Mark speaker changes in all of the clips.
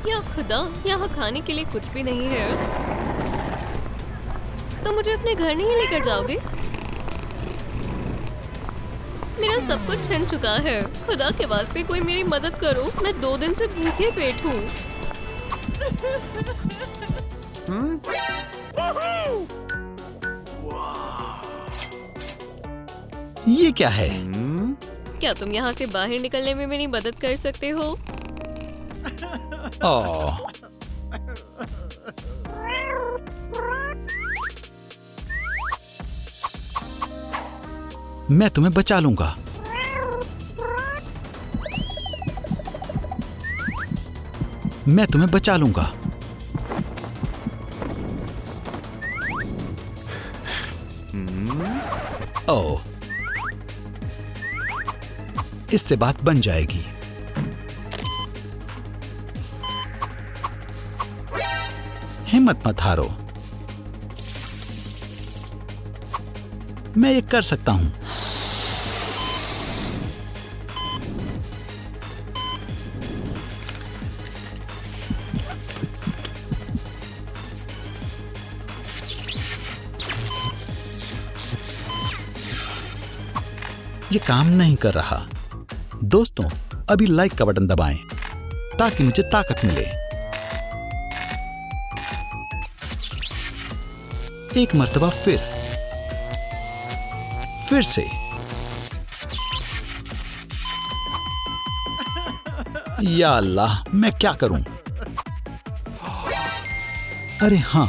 Speaker 1: या खुदा, यहाँ खाने के लिए कुछ भी नहीं है। तो मुझे अपने घर नहीं लेकर जाओगे? मेरा सब कुछ छिन चुका है। खुदा के वास्ते कोई मेरी मदद करो, मैं 2 दिन से भूखे पेट हूँ।
Speaker 2: ये क्या है?
Speaker 1: क्या तुम यहाँ से बाहर निकलने में मेरी मदद कर सकते हो?
Speaker 2: ओह, मैं तुम्हें बचा लूंगा। मैं तुम्हें बचा लूंगा। ओह, इससे बात बन जाएगी। हिम्मत मत हारो, मैं ये कर सकता हूं। ये काम नहीं कर रहा। दोस्तों, अभी लाइक का बटन दबाएं ताकि मुझे ताकत मिले। एक मर्तबा फिर से। या अल्लाह, मैं क्या करूं? अरे हाँ,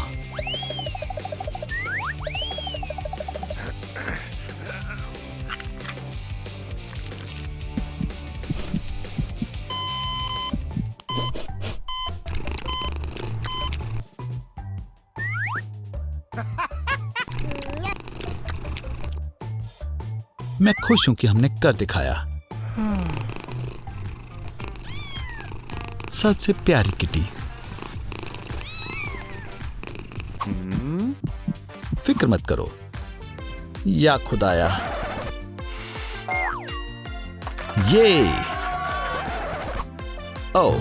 Speaker 2: मैं खुश हूं कि हमने कर दिखाया। सबसे प्यारी किटी, फिक्र मत करो। या खुदाया, ये ओ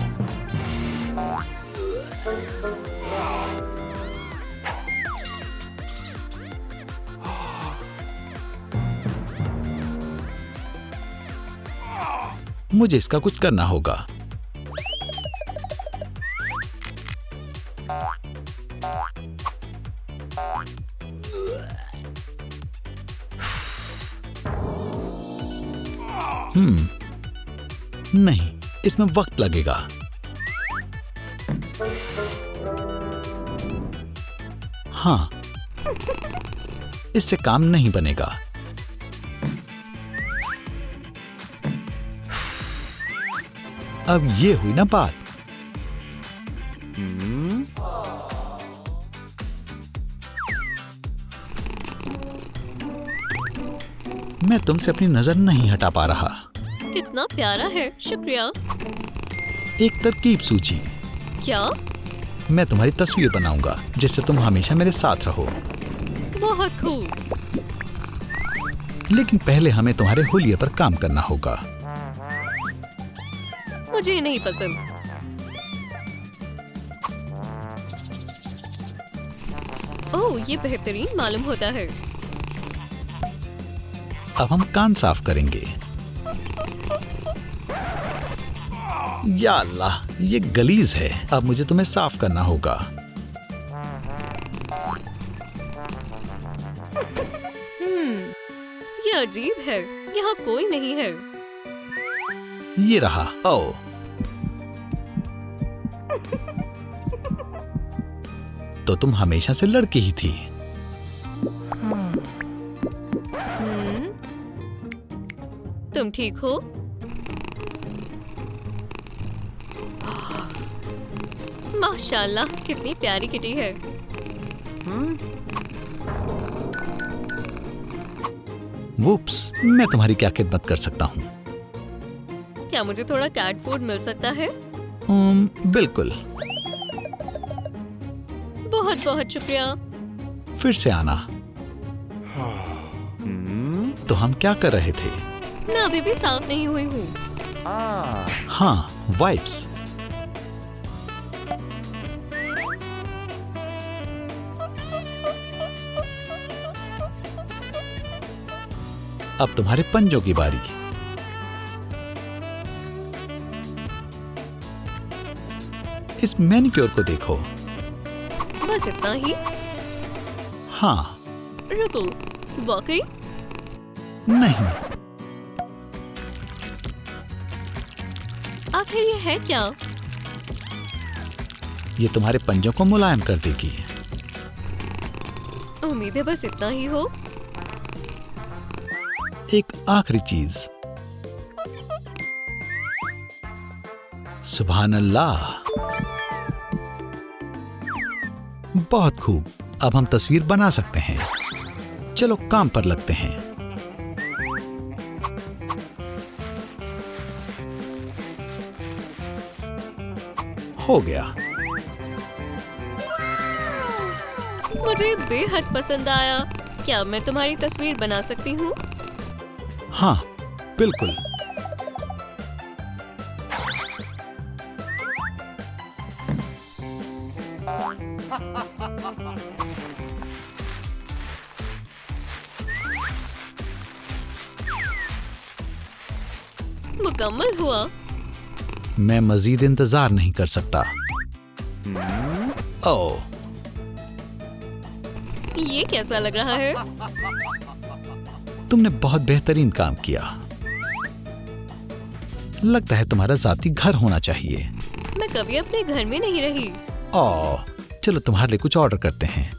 Speaker 2: मुझे इसका कुछ करना होगा। नहीं, इसमें वक्त लगेगा। हाँ, इससे काम नहीं बनेगा। अब ये हुई ना बात। मैं तुमसे अपनी नजर नहीं हटा पा रहा।
Speaker 1: कितना प्यारा है, शुक्रिया।
Speaker 2: एक तरकीब सूझी।
Speaker 1: क्या?
Speaker 2: मैं तुम्हारी तस्वीर बनाऊंगा जिससे तुम हमेशा मेरे साथ रहो।
Speaker 1: बहुत खूब।
Speaker 2: लेकिन पहले हमें तुम्हारे हुलिये पर काम करना होगा।
Speaker 1: मुझे नहीं पसंद। ओह, ये बेहतरीन मालूम होता है।
Speaker 2: अब हम कान साफ करेंगे। या अल्लाह, ये गलीज है। अब मुझे तुम्हें साफ करना होगा।
Speaker 1: ये अजीब है, यहाँ कोई नहीं है।
Speaker 2: ये रहा। ओ, तो तुम हमेशा से लड़की ही थी।
Speaker 1: तुम ठीक हो? माशाल्लाह, कितनी प्यारी किटी है।
Speaker 2: वुप्स, मैं तुम्हारी क्या खिदमत कर सकता हूँ?
Speaker 1: क्या मुझे थोड़ा कैट फूड मिल सकता है?
Speaker 2: बिल्कुल।
Speaker 1: बहुत बहुत शुक्रिया।
Speaker 2: फिर से आना। तो हम क्या कर रहे थे?
Speaker 1: मैं अभी भी साफ नहीं हुई हूँ।
Speaker 2: हाँ, वाइप्स। अब तुम्हारे पंजों की बारी। इस मैनिक्योर को देखो।
Speaker 1: बस इतना ही?
Speaker 2: हाँ।
Speaker 1: रुको, वाकई?
Speaker 2: नहीं।
Speaker 1: आखिर ये है क्या?
Speaker 2: ये तुम्हारे पंजों को मुलायम कर देगी।
Speaker 1: उम्मीद है बस इतना ही हो।
Speaker 2: एक आखिरी चीज। सुभान अल्लाह। बहुत खूब। अब हम तस्वीर बना सकते हैं। चलो काम पर लगते हैं। हो गया।
Speaker 1: मुझे बेहद पसंद आया। क्या मैं तुम्हारी तस्वीर बना सकती हूँ?
Speaker 2: हाँ, बिल्कुल।
Speaker 1: मुकम्मल हुआ।
Speaker 2: मैं मजीद इंतजार नहीं कर सकता। ओह,
Speaker 1: ये कैसा लग रहा है?
Speaker 2: तुमने बहुत बेहतरीन काम किया। लगता है तुम्हारा जाती घर होना चाहिए।
Speaker 1: मैं कभी अपने घर में नहीं रही।
Speaker 2: ओह, चलो तुम्हारे लिए कुछ ऑर्डर करते हैं।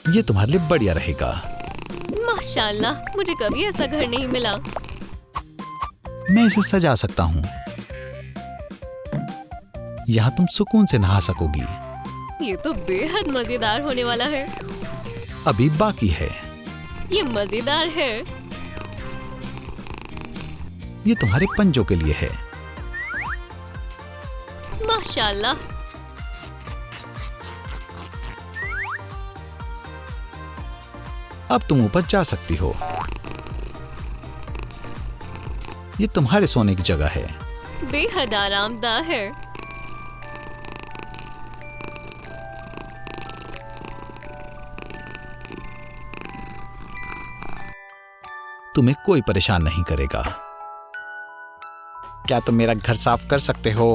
Speaker 2: ये तुम्हारे लिए बढ़िया रहेगा।
Speaker 1: माशाल्लाह, मुझे कभी ऐसा घर नहीं मिला।
Speaker 2: मैं इसे सजा सकता हूँ। यहाँ तुम सुकून से नहा सकोगी।
Speaker 1: ये तो बेहद मजेदार होने वाला है।
Speaker 2: अभी बाकी है।
Speaker 1: ये मजेदार है।
Speaker 2: ये तुम्हारे पंजों के लिए है।
Speaker 1: माशाल्लाह।
Speaker 2: अब तुम ऊपर जा सकती हो। ये तुम्हारे सोने की जगह है।
Speaker 1: बेहद आरामदाह है।
Speaker 2: तुम्हें कोई परेशान नहीं करेगा। क्या तुम मेरा घर साफ कर सकते हो?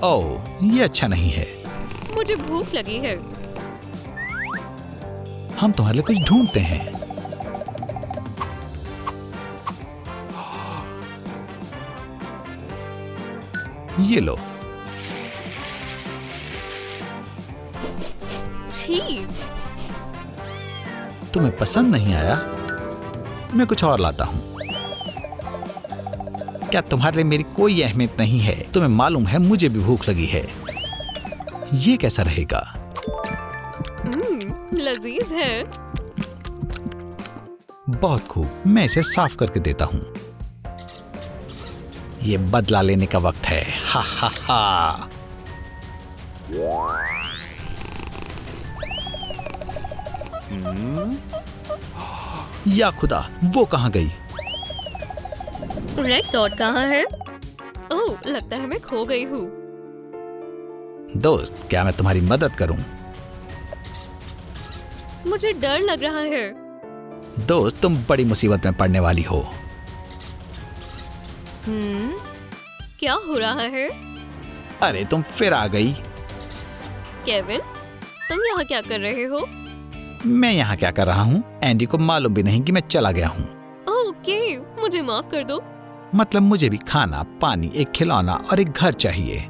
Speaker 2: ओह, ये अच्छा नहीं है।
Speaker 1: मुझे भूख लगी है।
Speaker 2: हम तुम्हारे लिए कुछ ढूंढते हैं। ये लो।
Speaker 1: छी,
Speaker 2: तुम्हें पसंद नहीं आया? मैं कुछ और लाता हूं। क्या तुम्हारे लिए मेरी कोई अहमियत नहीं है? तुम्हें मालूम है मुझे भी भूख लगी है। ये कैसा रहेगा?
Speaker 1: लजीज है।
Speaker 2: बहुत खूब। मैं इसे साफ करके देता हूं। ये बदला लेने का वक्त है। हा हा हा। या खुदा, वो कहां गई?
Speaker 1: रेड डॉट कहाँ है? ओह, लगता है मैं खो गई हूँ।
Speaker 2: दोस्त, क्या मैं तुम्हारी मदद करूं?
Speaker 1: मुझे डर लग रहा है।
Speaker 2: दोस्त, तुम बड़ी मुसीबत में पड़ने वाली हो।
Speaker 1: क्या हो रहा है?
Speaker 2: अरे, तुम फिर आ गई।
Speaker 1: केविन, तुम यहाँ क्या कर रहे हो?
Speaker 2: मैं यहाँ क्या कर रहा हूँ? एंडी को मालूम भी नहीं कि मैं चला गया हूँ।
Speaker 1: ओके, मुझे माफ कर दो।
Speaker 2: मतलब मुझे भी खाना, पानी, एक खिलौना और एक घर चाहिए।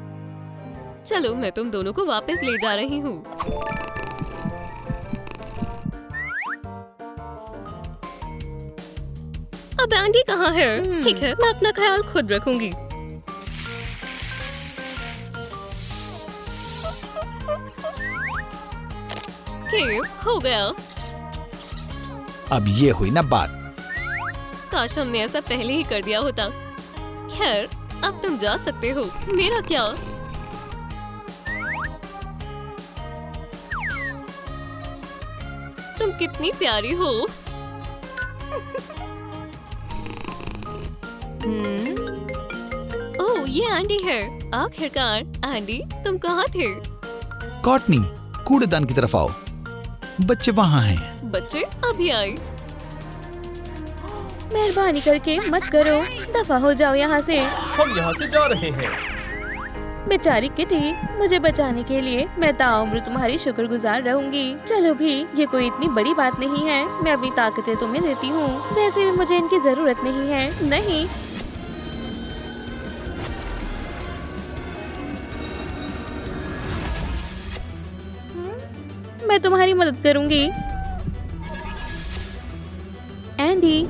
Speaker 1: चलो, मैं तुम दोनों को वापस ले जा रही हूँ। अब एंडी कहाँ है? ठीक है, मैं अपना ख्याल खुद रखूंगी। केव, हो गया।
Speaker 2: अब ये हुई ना बात।
Speaker 1: काश हमने ऐसा पहले ही कर दिया होता। खैर, अब तुम जा सकते हो। मेरा क्या? तुम कितनी प्यारी हो। ओह, ये एंडी है। आखिरकार एंडी, तुम कहाँ थे?
Speaker 2: कॉर्टनी, कूड़ेदान की तरफ आओ। बच्चे वहाँ हैं।
Speaker 1: बच्चे अभी आए।
Speaker 3: मेहरबानी करके मत करो, दफा हो जाओ यहाँ से।
Speaker 4: हम यहाँ से जा रहे हैं।
Speaker 3: बेचारी किटी, मुझे बचाने के लिए मैं ताउम्र तुम्हारी शुक्रगुजार रहूंगी। चलो भी, ये कोई इतनी बड़ी बात नहीं है। मैं अपनी ताकतें तुम्हें देती हूँ। वैसे भी मुझे इनकी जरूरत नहीं है। नहीं, मैं तुम्हारी मदद करूंगी। एंडी,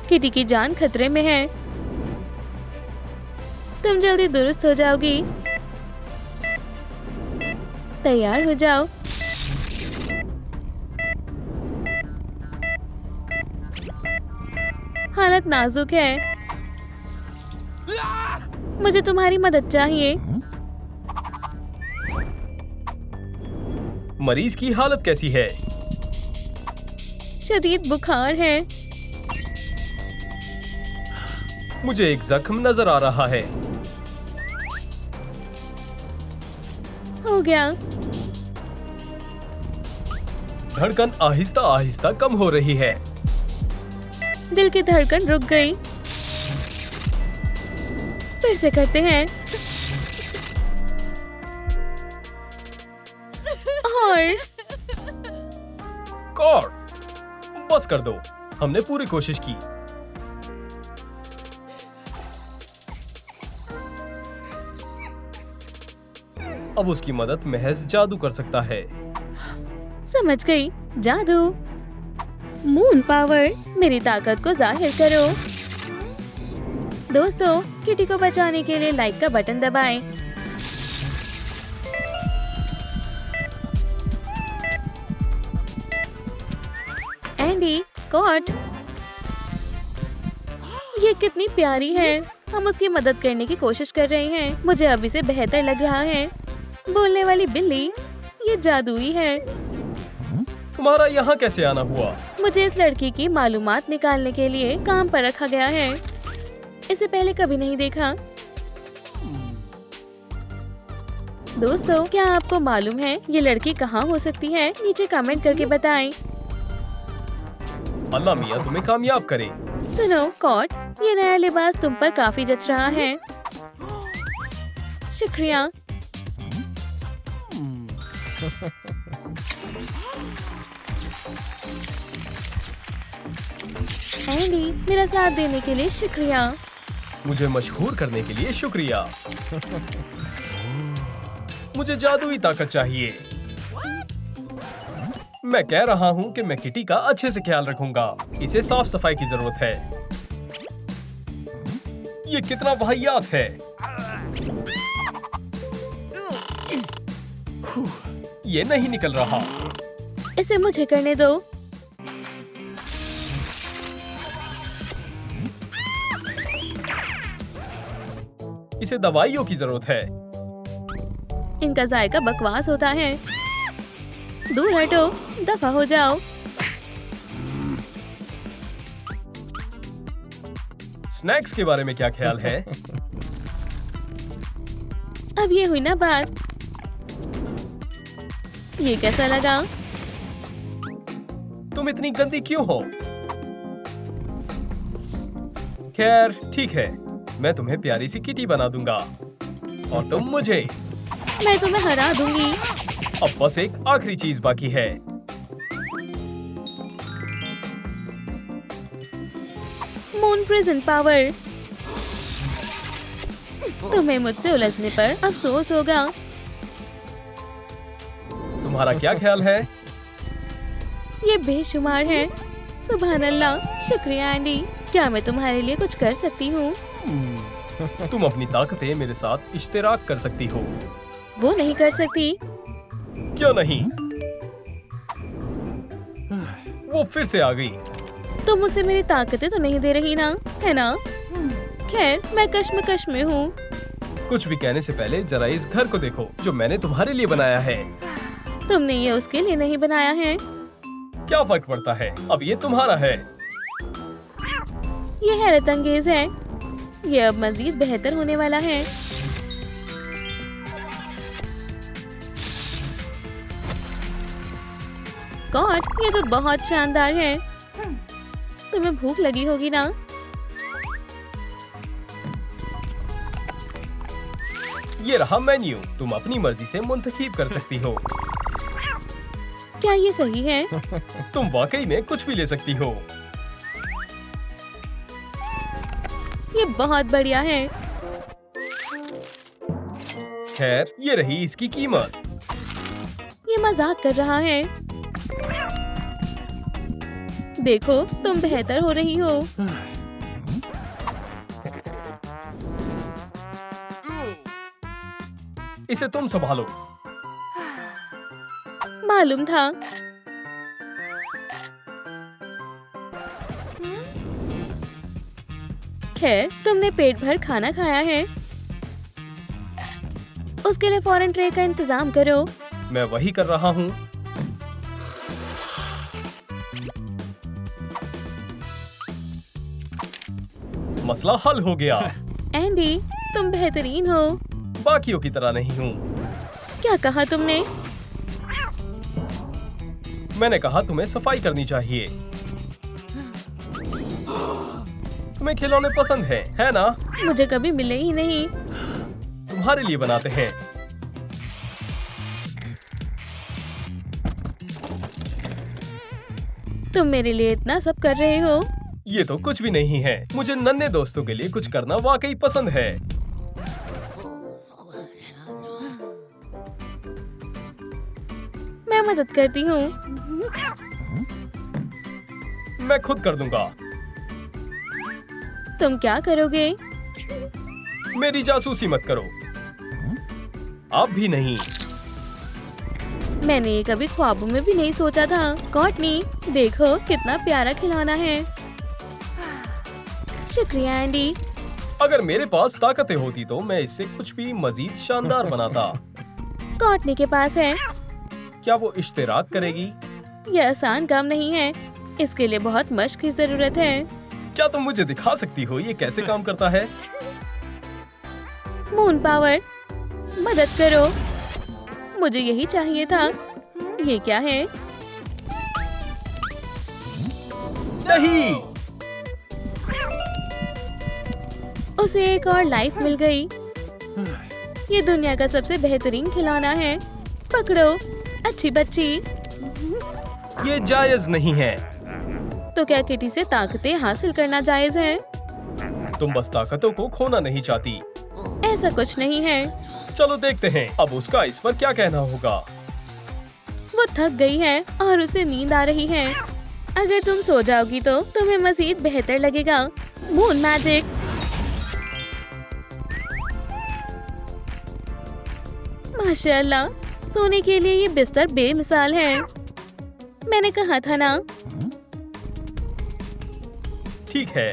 Speaker 3: किटी की जान खतरे में है। तुम जल्दी दुरुस्त हो जाओगी। तैयार हो जाओ। हालत नाजुक है। मुझे तुम्हारी मदद चाहिए।
Speaker 4: मरीज की हालत कैसी है?
Speaker 3: शदीद बुखार है।
Speaker 4: मुझे एक जख्म नजर आ रहा है।
Speaker 3: हो गया।
Speaker 4: धड़कन आहिस्ता आहिस्ता कम हो रही है।
Speaker 3: दिल की धड़कन रुक गई। फिर से करते हैं। और
Speaker 4: कॉर्ड, बस कर दो। हमने पूरी कोशिश की। अब उसकी मदद महज जादू कर सकता है।
Speaker 3: समझ गई, जादू। मून पावर, मेरी ताकत को जाहिर करो। दोस्तों, किटी को बचाने के लिए लाइक का बटन दबाएं। एंडी, कॉट, ये कितनी प्यारी है। हम उसकी मदद करने की कोशिश कर रहे हैं। मुझे अभी से बेहतर लग रहा है। बोलने वाली बिल्ली, ये जादुई है।
Speaker 4: तुम्हारा यहाँ कैसे आना हुआ?
Speaker 3: मुझे इस लड़की की मालूमात निकालने के लिए काम पर रखा गया है। इसे पहले कभी नहीं देखा। दोस्तों, क्या आपको मालूम है ये लड़की कहाँ हो सकती है? नीचे कमेंट करके बताएं।
Speaker 4: अल्लाह मियाँ तुम्हें कामयाब करे।
Speaker 3: सुनो कॉट, ये नया लिबास तुम पर काफी जच रहा है। शुक्रिया। एंडी, मेरा साथ देने के लिए शुक्रिया।
Speaker 4: मुझे मशहूर करने के लिए शुक्रिया। मुझे जादुई ताकत चाहिए। मैं कह रहा हूँ कि मैं किटी का अच्छे से ख्याल रखूंगा। इसे साफ सफाई की जरूरत है। ये कितना वाहियात है। ये नहीं निकल रहा।
Speaker 3: इसे मुझे करने दो।
Speaker 4: इसे दवाइयों की जरूरत है।
Speaker 3: इनका जायका बकवास होता है। दूर हटो, दफा हो जाओ।
Speaker 4: स्नैक्स के बारे में क्या ख्याल है?
Speaker 3: अब ये हुई ना बात। ये कैसा लगा?
Speaker 4: तुम इतनी गंदी क्यों हो? खैर ठीक है, मैं तुम्हें प्यारी सी किटी बना दूंगा और तुम मुझे।
Speaker 3: मैं तुम्हें हरा दूंगी।
Speaker 4: अब बस एक आखिरी चीज बाकी है।
Speaker 3: Moon prison power. तुम्हें मुझसे उलझने पर अफसोस होगा।
Speaker 4: तुम्हारा क्या ख्याल है?
Speaker 3: ये बेशुमार है। सुभान अल्लाह, शुक्रिया एंडी। क्या मैं तुम्हारे लिए कुछ कर सकती हूँ?
Speaker 4: तुम अपनी ताकतें मेरे साथ इश्तिराक कर सकती हो।
Speaker 3: वो नहीं कर सकती।
Speaker 4: क्यों नहीं? वो फिर से आ गई।
Speaker 3: तुम मुझसे मेरी ताकतें तो नहीं दे रही ना, है ना? खैर, मैं कश्मकश में हूँ।
Speaker 4: कुछ भी कहने से पहले जरा इस घर को देखो जो मैंने तुम्हारे लिए बनाया है।
Speaker 3: तुमने ये उसके लिए नहीं बनाया है।
Speaker 4: क्या फर्क पड़ता है, अब ये तुम्हारा है।
Speaker 3: ये हैरत अंगेज है। ये अब मजीद बेहतर होने वाला है। गॉड, ये तो बहुत शानदार है। तुम्हें भूख लगी होगी ना?
Speaker 4: ये रहा मेन्यू, तुम अपनी मर्जी से मुंतखब कर सकती हो।
Speaker 3: क्या ये सही है?
Speaker 4: तुम वाकई में कुछ भी ले सकती हो।
Speaker 3: ये बहुत बढ़िया है।
Speaker 4: खैर, ये रही इसकी कीमत।
Speaker 3: ये मजाक कर रहा है। देखो, तुम बेहतर हो रही हो।
Speaker 4: इसे तुम संभालो।
Speaker 3: मालूम था। खैर, तुमने पेट भर खाना खाया है। उसके लिए फौरन ट्रे का इंतजाम करो।
Speaker 4: मैं वही कर रहा हूँ। मसला हल हो गया।
Speaker 3: एंडी, तुम बेहतरीन हो।
Speaker 4: बाकियों की तरह नहीं हूँ।
Speaker 3: क्या कहा तुमने?
Speaker 4: मैंने कहा तुम्हें सफाई करनी चाहिए। तुम्हें खिलौने पसंद है ना?
Speaker 3: मुझे कभी मिले ही नहीं।
Speaker 4: तुम्हारे लिए बनाते हैं।
Speaker 3: तुम मेरे लिए इतना सब कर रहे हो।
Speaker 4: ये तो कुछ भी नहीं है। मुझे नन्हे दोस्तों के लिए कुछ करना वाकई पसंद है।
Speaker 3: मैं मदद करती हूँ।
Speaker 4: मैं खुद कर दूंगा।
Speaker 3: तुम क्या करोगे?
Speaker 4: मेरी जासूसी मत करो। आप भी नहीं।
Speaker 3: मैंने ये कभी ख्वाबों में भी नहीं सोचा था। कॉटनी, देखो कितना प्यारा खिलौना है। शुक्रिया एंडी।
Speaker 4: अगर मेरे पास ताकतें होती तो मैं इससे कुछ भी मजीद शानदार बनाता।
Speaker 3: कॉटनी के पास है।
Speaker 4: क्या वो इश्तिराक करेगी?
Speaker 3: यह आसान काम नहीं है। इसके लिए बहुत मशक की जरूरत है।
Speaker 4: क्या तुम मुझे दिखा सकती हो ये कैसे काम करता है?
Speaker 3: मून पावर, मदद करो। मुझे यही चाहिए था। ये क्या है?
Speaker 4: नहीं।
Speaker 3: उसे एक और लाइफ मिल गई। ये दुनिया का सबसे बेहतरीन खिलौना है। पकड़ो, अच्छी बच्ची।
Speaker 4: ये जायज नहीं है।
Speaker 3: तो क्या किटी से ताकतें हासिल करना जायज है?
Speaker 4: तुम बस ताकतों को खोना नहीं चाहती।
Speaker 3: ऐसा कुछ नहीं है।
Speaker 4: चलो देखते हैं अब उसका इस पर क्या कहना होगा।
Speaker 3: वो थक गई है और उसे नींद आ रही है। अगर तुम सो जाओगी तो तुम्हें मजीद बेहतर लगेगा। Moon magic. माशाल्लाह, सोने के लिए ये बिस्तर बेमिसाल है। मैंने कहा था ना।
Speaker 4: ठीक है।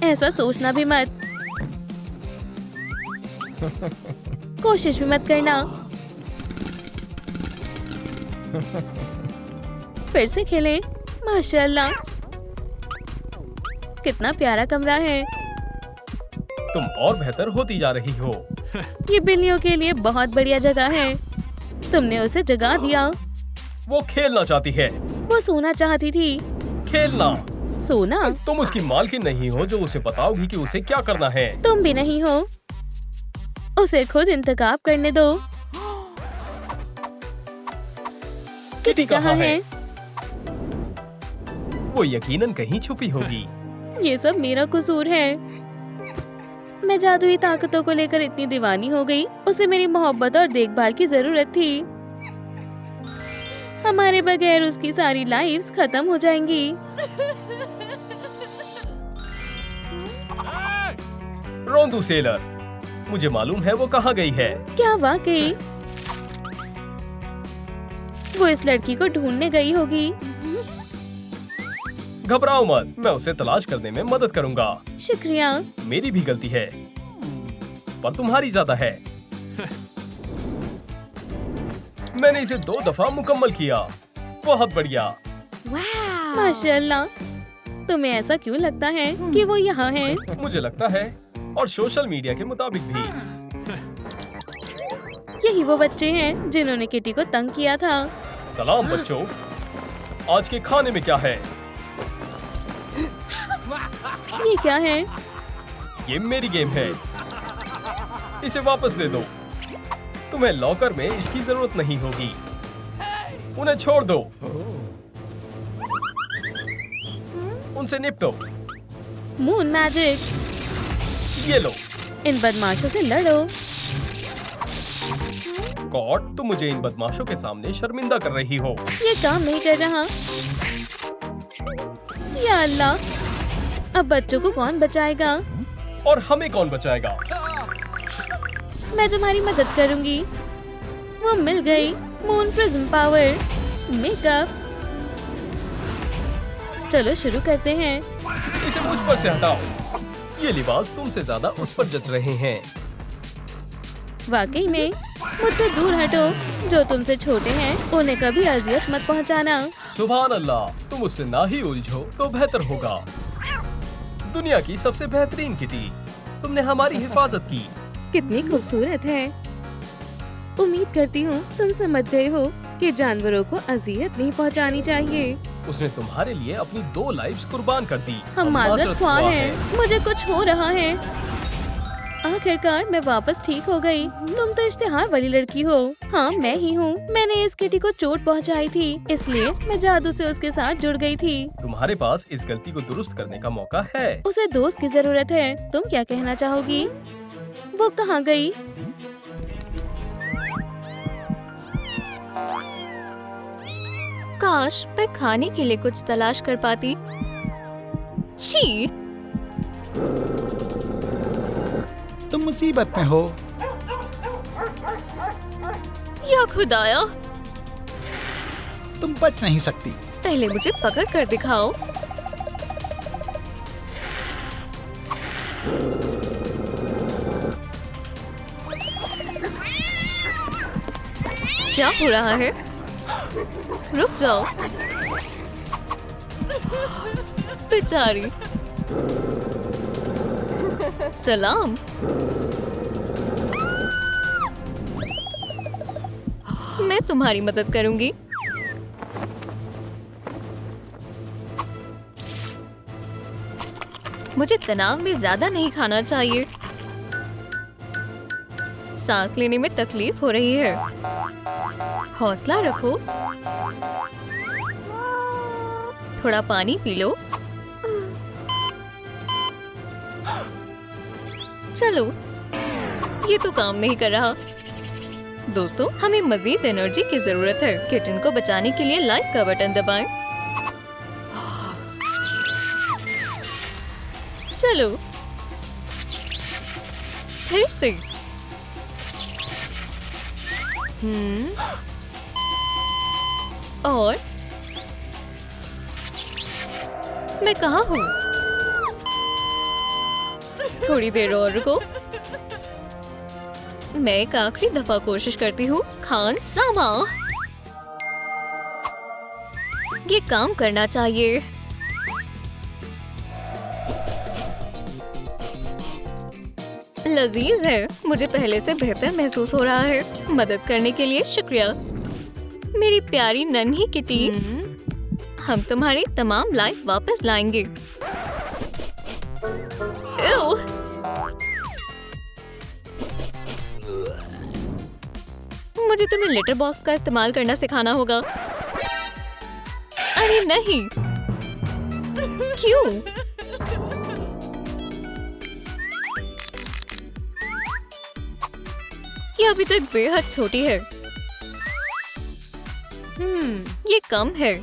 Speaker 3: ऐसा सोचना भी मत। कोशिश भी मत करना। फिर से खेलें। माशाल्लाह, कितना प्यारा कमरा है।
Speaker 4: तुम और बेहतर होती जा रही हो।
Speaker 3: ये बिल्लियों के लिए बहुत बढ़िया जगह है। तुमने उसे जगा दिया।
Speaker 4: वो खेलना चाहती है।
Speaker 3: वो सोना चाहती थी।
Speaker 4: खेलना।
Speaker 3: सोना?
Speaker 4: तुम उसकी मालकिन नहीं हो जो उसे बताओगी कि उसे क्या करना है।
Speaker 3: तुम भी नहीं हो। उसे खुद इंतखाब करने दो।
Speaker 4: किटी कहाँ है?
Speaker 3: है?
Speaker 4: वो यकीनन कहीं छुपी होगी।
Speaker 3: ये सब मेरा कसूर है। मैं जादुई ताकतों को लेकर इतनी दीवानी हो गई। उसे मेरी मोहब्बत और देखभाल की जरूरत थी। हमारे बगैर उसकी सारी लाइफ्स खत्म हो जाएंगी।
Speaker 4: रोंदू सेलर, मुझे मालूम है वो कहाँ गई है।
Speaker 3: क्या वाकई? वो इस लड़की को ढूंढने गई होगी।
Speaker 4: घबराओ मत, मैं उसे तलाश करने में मदद करूंगा।
Speaker 3: शुक्रिया।
Speaker 4: मेरी भी गलती है। पर तुम्हारी ज्यादा है। मैंने इसे 2 दफा मुकम्मल किया। बहुत बढ़िया।
Speaker 3: माशाल्लाह। तुम्हें ऐसा क्यों लगता है कि वो यहाँ है?
Speaker 4: मुझे लगता है, और सोशल मीडिया के मुताबिक भी।
Speaker 3: यही वो बच्चे हैं जिन्होंने किटी को तंग किया था।
Speaker 4: सलाम बच्चों, आज के खाने में क्या है?
Speaker 3: ये क्या है?
Speaker 4: ये मेरी गेम है, इसे वापस दे दो। तुम्हें लॉकर में इसकी जरूरत नहीं होगी। उन्हें छोड़ दो, उनसे निपटो।
Speaker 3: Moon magic.
Speaker 4: ये लो।
Speaker 3: इन बदमाशों से लड़ो।
Speaker 4: गॉड, तुम मुझे इन बदमाशों के सामने शर्मिंदा कर रही हो।
Speaker 3: ये काम नहीं कर रहा। या अल्लाह, अब बच्चों को कौन बचाएगा?
Speaker 4: और हमें कौन बचाएगा?
Speaker 3: मैं तुम्हारी मदद करूंगी। वो मिल गई। Moon prism power makeup. चलो शुरू करते हैं।
Speaker 4: इसे मुझ पर से हटाओ। ये लिबास तुमसे ज्यादा उस पर जच रहे हैं।
Speaker 3: वाकई में। मुझसे दूर हटो। जो तुमसे छोटे हैं उन्हें कभी अजियत मत पहुंचाना।
Speaker 4: सुभान अल्लाह, तुम उससे ना ही उलझो तो बेहतर होगा। दुनिया की सबसे बेहतरीन किटी, तुमने हमारी हिफाजत की।
Speaker 3: कितनी खूबसूरत है। उम्मीद करती हूँ तुम समझ गए हो कि जानवरों को अजियत नहीं पहुँचानी चाहिए।
Speaker 4: उसने तुम्हारे लिए अपनी 2 लाइफ्स कुर्बान कर दी।
Speaker 3: हम माजरत ख्वाह हैं। मुझे कुछ हो रहा है। आखिरकार मैं वापस ठीक हो गई। तुम तो इश्तिहार वाली लड़की हो। हाँ, मैं ही हूँ। मैंने इस किटी को चोट पहुँचाई थी, इसलिए मैं जादू से उसके साथ जुड़ गई थी।
Speaker 4: तुम्हारे पास इस गलती को दुरुस्त करने का मौका है।
Speaker 3: उसे दोस्त की जरूरत है। तुम क्या कहना चाहोगी? वो कहाँ गई?
Speaker 1: काश मैं खाने के लिए कुछ तलाश कर पाती। छी,
Speaker 2: तुम मुसीबत में हो।
Speaker 1: या खुदाया,
Speaker 2: तुम बच नहीं सकती।
Speaker 1: पहले मुझे पकड़ कर दिखाओ। क्या हो रहा है? रुक जाओ। बेचारी। सलाम। मैं तुम्हारी मदद करूंगी। मुझे तनाव में ज्यादा नहीं खाना चाहिए। सांस लेने में तकलीफ हो रही है। हौसला रखो। थोड़ा पानी पी लो। चलो, ये तो काम नहीं कर रहा। दोस्तों, हमें मजीद एनर्जी की जरूरत है। किटन को बचाने के लिए लाइक का बटन दबाएं। चलो, फिर से। और मैं कहाँ हूँ? थोड़ी देर और रुको। मैं एक आखिरी दफा कोशिश करती हूँ। खान सामा, ये काम करना चाहिए। लजीज है। मुझे पहले से बेहतर महसूस हो रहा है। मदद करने के लिए शुक्रिया मेरी प्यारी नन्ही किटी। हम तुम्हारी तमाम लाइफ वापस लाएंगे। एव! मुझे तुम्हें लेटर बॉक्स का इस्तेमाल करना सिखाना होगा। अरे नहीं, क्यों? ये अभी तक बेहद छोटी है। ये कम है।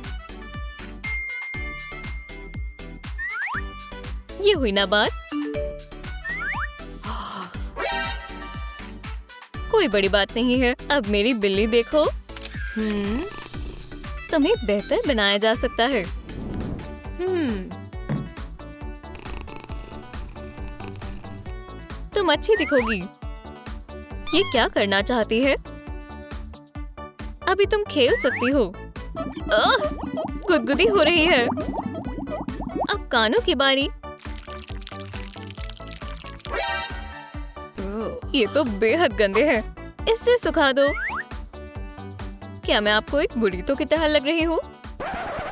Speaker 1: ये हुई ना बात। कोई बड़ी बात नहीं है। अब मेरी बिल्ली देखो। तुम्हें बेहतर बनाया जा सकता है। तुम अच्छी दिखोगी। ये क्या करना चाहती है? अभी तुम खेल सकती हो। गुदगुदी हो रही है। अब कानों की बारी। ये तो बेहद गंदे हैं। इससे सुखा दो। क्या मैं आपको एक बुरीतो की तरह लग रही हूँ?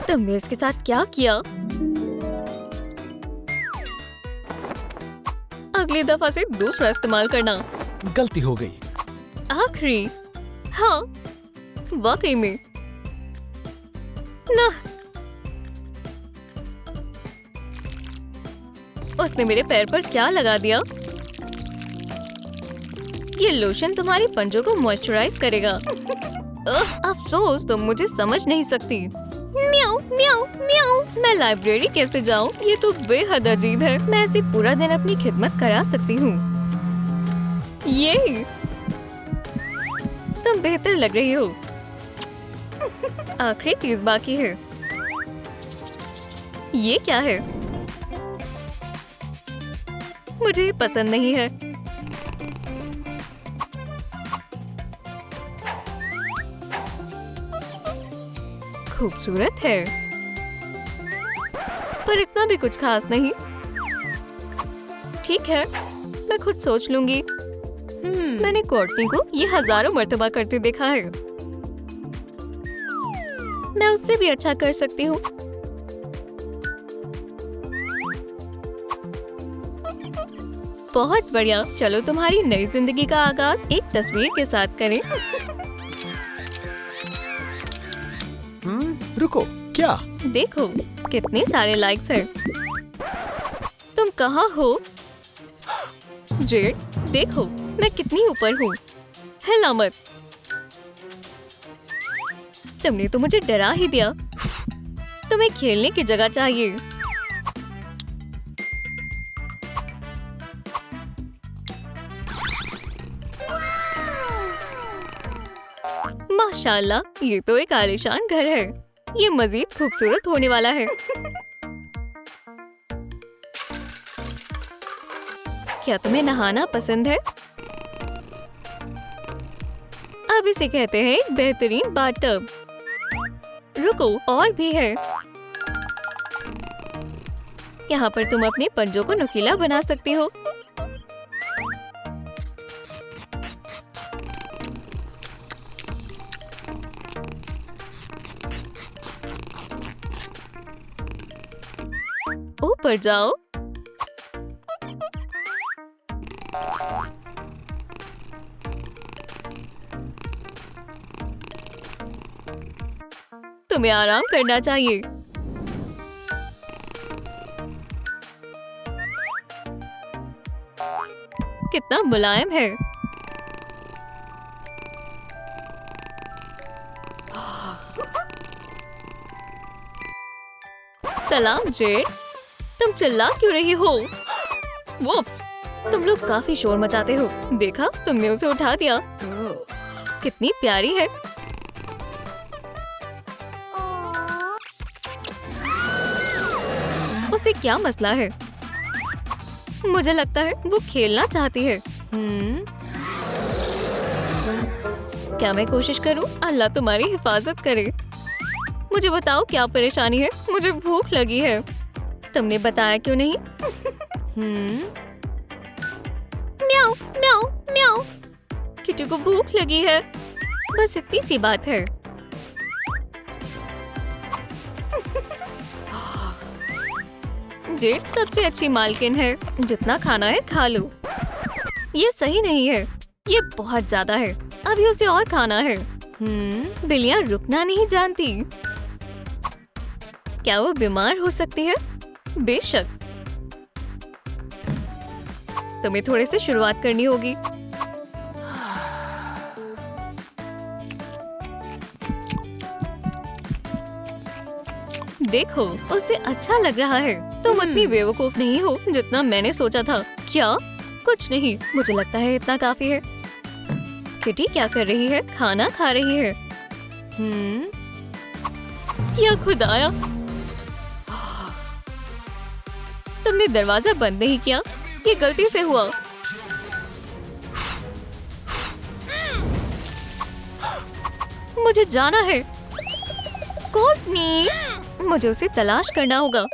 Speaker 1: तुमने इसके साथ क्या किया? अगली दफा से दूसरा इस्तेमाल करना।
Speaker 2: गलती हो गई।
Speaker 1: आखिरी। हाँ, वाकई में ना। उसने मेरे पैर पर क्या लगा दिया? ये लोशन तुम्हारी पंजों को मॉइस्चराइज करेगा। अफसोस, तुम मुझे समझ नहीं सकती। म्याऊ म्याऊ म्याऊ। मैं लाइब्रेरी कैसे जाऊं? ये तो बेहद अजीब है। मैं ऐसे पूरा दिन अपनी खिदमत करा सकती हूँ। ये तुम बेहतर लग रही हो। आखिरी चीज बाकी है। ये क्या है? मुझे ये पसंद नहीं है। खूबसूरत है, पर इतना भी कुछ खास नहीं। ठीक है, मैं खुद सोच लूंगी। मैंने कोर्टनी को ये हजारों मर्तबा करते देखा है। मैं उससे भी अच्छा कर सकती हूँ। बहुत बढ़िया। चलो तुम्हारी नई जिंदगी का आगाज एक तस्वीर के साथ करें।
Speaker 2: रुको, क्या?
Speaker 1: देखो कितने सारे लाइक्स हैं। तुम कहाँ हो? जेड, देखो मैं कितनी ऊपर हूँ। हिला मत। तुमने तो मुझे डरा ही दिया। तुम्हें खेलने की जगह चाहिए। माशाल्लाह, ये तो एक आलीशान घर है। ये मजीद खूबसूरत होने वाला है। क्या तुम्हें नहाना पसंद है? अब इसे कहते हैं एक बेहतरीन बाथटब। रुको, और भी है। यहाँ पर तुम अपने पंजों को नुकीला बना सकती हो। ऊपर जाओ। तुम्हें आराम करना चाहिए। कितना मुलायम है। सलाम जेड, तुम चिल्ला क्यों रही हो? वुप्स, तुम लोग काफी शोर मचाते हो। देखा, तुमने उसे उठा दिया। कितनी प्यारी है। उसे क्या मसला है? मुझे लगता है वो खेलना चाहती है। क्या मैं कोशिश करूं? अल्लाह तुम्हारी हिफाजत करे। मुझे बताओ क्या परेशानी है? मुझे भूख लगी है। तुमने बताया क्यों नहीं? म्याऊ म्याऊ म्याऊ। किट्टू को भूख लगी है। बस इतनी सी बात है। जेड सबसे अच्छी मालकिन है। जितना खाना है खा लो। ये सही नहीं है। ये बहुत ज्यादा है। अभी उसे और खाना है। बिल्लियां रुकना नहीं जानती। क्या वो बीमार हो सकती है? बेशक। तुम्हें थोड़े से शुरुआत करनी होगी। देखो, उसे अच्छा लग रहा है। तुम उतनी बेवकूफ नहीं हो जितना मैंने सोचा था। क्या? कुछ नहीं, मुझे लगता है इतना काफी है। किटी क्या कर रही है? खाना खा रही है। या खुदाया, तुमने दरवाजा बंद नहीं किया। ये गलती से हुआ। मुझे जाना है। कोर्टनी, मुझे उसे तलाश करना होगा।